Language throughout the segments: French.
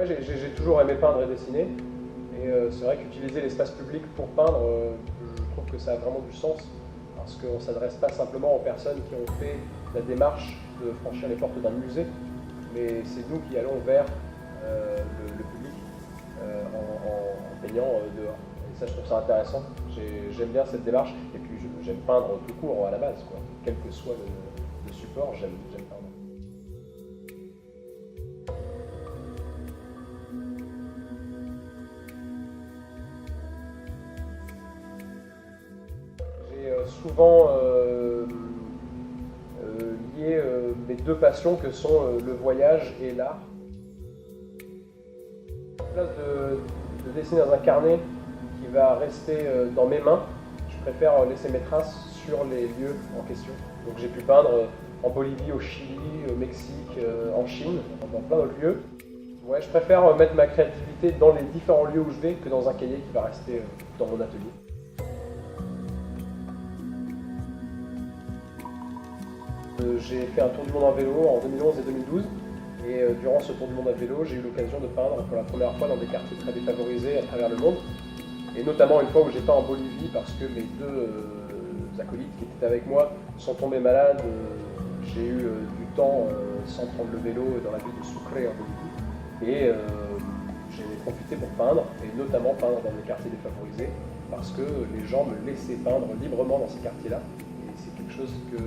Ouais, j'ai toujours aimé peindre et dessiner. Et c'est vrai qu'utiliser l'espace public pour peindre, je trouve que ça a vraiment du sens. Parce qu'on ne s'adresse pas simplement aux personnes qui ont fait la démarche de franchir les portes d'un musée, mais c'est nous qui allons vers le public en peignant dehors. Et ça, je trouve ça intéressant. J'aime bien cette démarche. Et puis, j'aime peindre tout court à la base, quoi. Quel que soit le support, j'aime peindre. J'ai souvent lié mes deux passions que sont le voyage et l'art. À la place de dessiner dans un carnet qui va rester dans mes mains, je préfère laisser mes traces sur les lieux en question. Donc j'ai pu peindre en Bolivie, au Chili, au Mexique, en Chine, dans plein d'autres lieux. Ouais, je préfère mettre ma créativité dans les différents lieux où je vais que dans un cahier qui va rester dans mon atelier. J'ai fait un tour du monde en vélo en 2011 et 2012. Et durant ce tour du monde à vélo, j'ai eu l'occasion de peindre pour la première fois dans des quartiers très défavorisés à travers le monde. Et notamment une fois où j'ai peint en Bolivie parce que mes deux acolytes qui étaient avec moi sont tombés malades. J'ai eu du temps sans prendre le vélo dans la ville de Sucre en Bolivie. Et j'ai profité pour peindre, et notamment peindre dans des quartiers défavorisés, parce que les gens me laissaient peindre librement dans ces quartiers-là. Et c'est quelque chose qui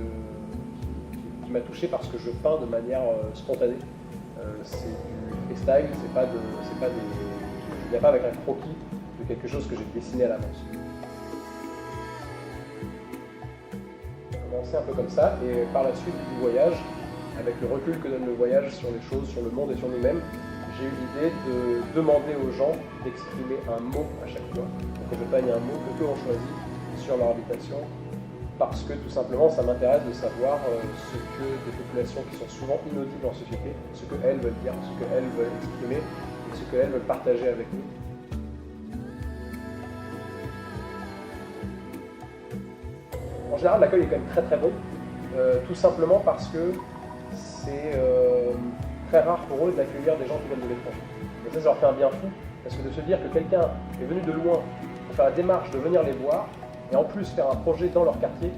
m'a touché parce que je peins de manière spontanée. C'est du freestyle, il n'y a pas avec un croquis de quelque chose que j'ai dessiné à l'avance. J'ai commencé un peu comme ça, et par la suite du voyage, avec le recul que donne le voyage sur les choses, sur le monde et sur nous-mêmes, j'ai eu l'idée de demander aux gens d'exprimer un mot à chaque fois, pour que je peigne un mot que eux ont choisi sur leur habitation, parce que tout simplement ça m'intéresse de savoir ce que des populations qui sont souvent inaudibles en société, ce qu'elles veulent dire, ce qu'elles veulent exprimer et ce qu'elles veulent partager avec nous. En général, l'accueil est quand même très très bon, tout simplement parce que c'est très rare pour eux d'accueillir des gens qui viennent de l'étranger. Et ça leur fait un bien fou, parce que de se dire que quelqu'un est venu de loin pour faire la démarche de venir les voir, et en plus faire un projet dans leur quartier,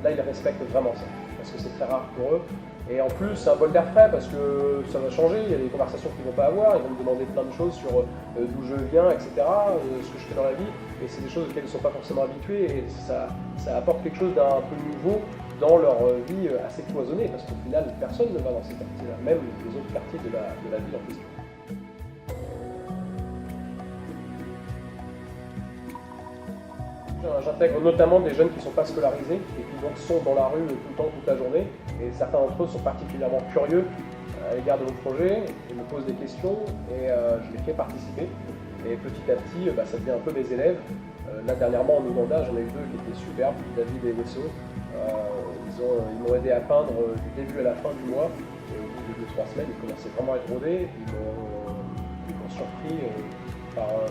là ils respectent vraiment ça, parce que c'est très rare pour eux. Et en plus c'est un bol d'air frais, parce que ça va changer, il y a des conversations qu'ils ne vont pas avoir, ils vont me demander plein de choses sur d'où je viens, etc., ce que je fais dans la vie, et c'est des choses auxquelles ils ne sont pas forcément habitués, et ça apporte quelque chose d'un peu nouveau dans leur vie assez cloisonnée, parce qu'au final personne ne va dans ces quartiers-là, même les autres quartiers de la ville en question. J'intègre notamment des jeunes qui ne sont pas scolarisés et qui donc sont dans la rue tout le temps, toute la journée. Et certains d'entre eux sont particulièrement curieux à l'égard de mon projet et me posent des questions et je les fais participer. Et petit à petit, ça devient un peu mes élèves. Là dernièrement en Ouganda, j'en ai eu deux qui étaient superbes, David et Wesso. Ils m'ont aidé à peindre du début à la fin du mois. Et au bout de 2-3 semaines, ils commençaient vraiment à être rodés. Ils m'ont surpris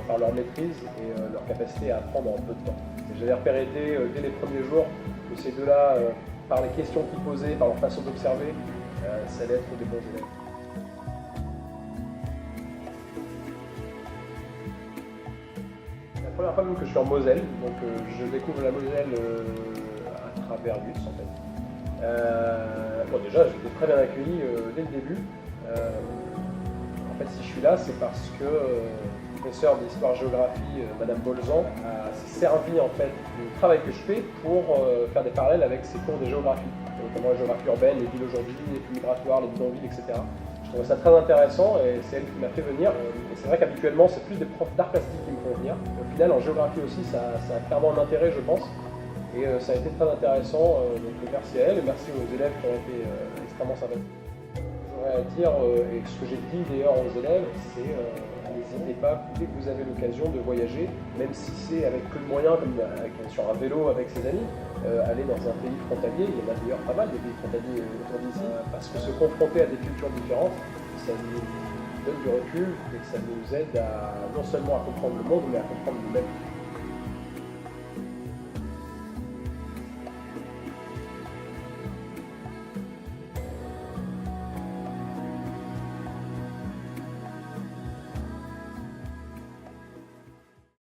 par leur maîtrise et leur capacité à apprendre en peu de temps. J'avais repéré dès les premiers jours que ces deux-là, par les questions qu'ils posaient, par leur façon d'observer, ça allait être des bons élèves. La première fois même que je suis en Moselle, donc je découvre la Moselle à travers l'US en fait. Bon déjà, j'étais très bien accueilli dès le début. En fait, si je suis là, c'est parce que professeur d'histoire-géographie, Madame Bolzan, s'est servi en fait du travail que je fais pour faire des parallèles avec ses cours de géographie, notamment la géographie urbaine, les villes aujourd'hui, les flux migratoires, les bidonvilles, etc. Je trouvais ça très intéressant et c'est elle qui m'a fait venir. Et c'est vrai qu'habituellement, c'est plus des profs d'art plastique qui me font venir. Et au final, en géographie aussi, ça a clairement un intérêt, je pense. Et ça a été très intéressant. Donc merci à elle et merci aux élèves qui ont été extrêmement sympathiques. J'aurais à dire, et ce que j'ai dit d'ailleurs aux élèves, c'est n'hésitez pas, dès que vous avez l'occasion de voyager, même si c'est avec peu de moyens, comme sur un vélo avec ses amis, aller dans un pays frontalier, il y en a d'ailleurs pas mal de pays frontaliers autour d'ici, parce que se confronter à des cultures différentes, ça nous donne du recul et ça nous aide à non seulement à comprendre le monde, mais à comprendre nous-mêmes.